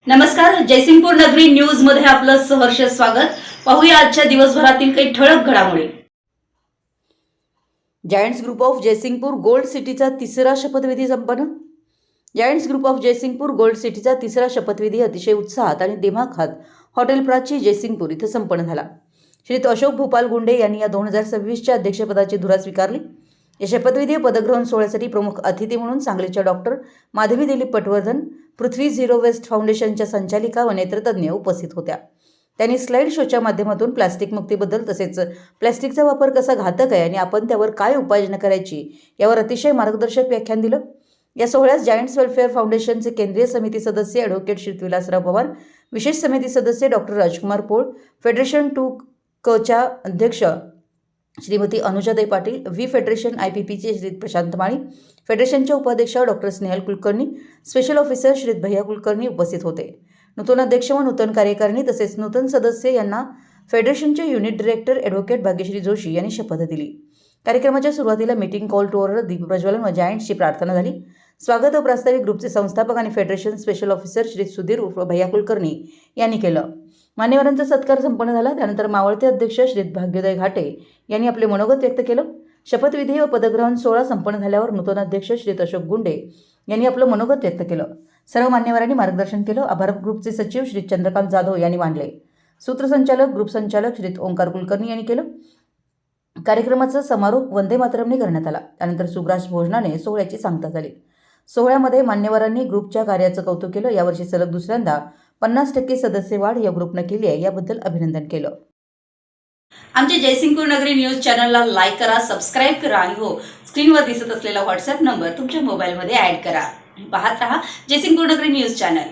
नमस्कार, जयसिंगपूर नगरी न्यूज मध्ये आपलं सहर्ष स्वागत। पाहूया आजच्या दिवसभरातील काही ठळक घडामोडी। Giants group of Jaysingpur gold सिटीचा तिसरा शपथविधी संपन्न। Giants group of Jaysingpur gold सिटीचा तिसरा शपथविधी अतिशय उत्साहात आणि दिमाखात हॉटेल प्राची जयसिंगपूर इथं संपन्न झाला। श्री अशोक भूपाल गुंडे यांनी या 2026च्या अध्यक्षपदाची धुरा स्वीकारली। या शपथविधी पदग्रहण सोहळ्यासाठी प्रमुख अतिथी म्हणून सांगलीच्या डॉक्टर माधवी दिलीप पटवर्धन, पृथ्वी झिरो वेस्ट फाउंडेशनच्या संचालिका व नेत्रतज्ञ उपस्थित होत्या। त्यांनी स्लाइड शोच्या माध्यमातून प्लास्टिक मुक्तीबद्दल तसेच प्लास्टिकचा वापर कसा घातक आहे आणि आपण त्यावर काय उपाययोजना करायची यावर अतिशय मार्गदर्शक व्याख्यान दिलं। या सोहळ्यास जायंट्स वेलफेअर फाउंडेशनचे केंद्रीय समिती सदस्य ॲडव्होकेट श्री विलासराव पवार, विशेष समिती सदस्य डॉक्टर राजकुमार पोळ, फेडरेशन 2च्या अध्यक्ष श्रीमती अनुजाताई पाटील, व्ही फेडरेशन IPPचे श्री प्रशांत माळी, फेडरेशनच्या उपाध्यक्षा doctor Snehal Kulkarni, special officer Shri भैया कुलकर्णी उपस्थित होते। नूतन अध्यक्ष व नूतन कार्यकारिणी तसेच नूतन सदस्य यांना फेडरेशनचे unit director advocate Bhagyashree Joshi यांनी शपथ दिली। कार्यक्रमाच्या सुरुवातीला मीटिंग कॉल टू ऑर्डर, दीपप्रज्वलन व जायंट्सची प्रार्थना झाली। स्वागत व प्रास्ताविक ग्रुपचे संस्थापक आणि federation special officer Shri Sudhir उर्फ भैया कुलकर्णी यांनी केलं। मान्यवरांचा सत्कार संपन्न झाला। त्यानंतर मावळते अध्यक्ष श्री भाग्योदय घाटे यांनी आपले मनोगत व्यक्त केलं। शपथविधी व पदग्रहण सोहळा संपन्न झाल्यावर नूतन अध्यक्ष श्री अशोक गुंडे यांनी आपलं मनोगत व्यक्त केलं। सर्व मान्यवरांनी मार्गदर्शन केलं। आभार ग्रुपचे सचिव श्री चंद्रकांत जाधव यांनी मांडले। सूत्रसंचालक ग्रुप संचालक श्री ओंकार कुलकर्णी यांनी केलं। कार्यक्रमाचा समारोप वंदे मातरमने करण्यात आला। त्यानंतर सुग्रास भोजनाने सोहळ्याची सांगता झाली। सोहळ्यामध्ये मान्यवरांनी ग्रुपच्या कार्याचं कौतुक केलं। यावर्षी सलग दुसऱ्यांदा 50% सदस्य वाढ या ग्रुपने केली आहे, याबद्दल अभिनंदन केलं। आमच्या जयसिंगपूर नगरी न्यूज चॅनलला लाईक करा, सबस्क्राइब करा आणि हो, स्क्रीनवर दिसत असलेला व्हॉट्सअप नंबर तुमच्या मोबाईलमध्ये ॲड करा। पाहत रहा जयसिंगपूर नगरी न्यूज चॅनल।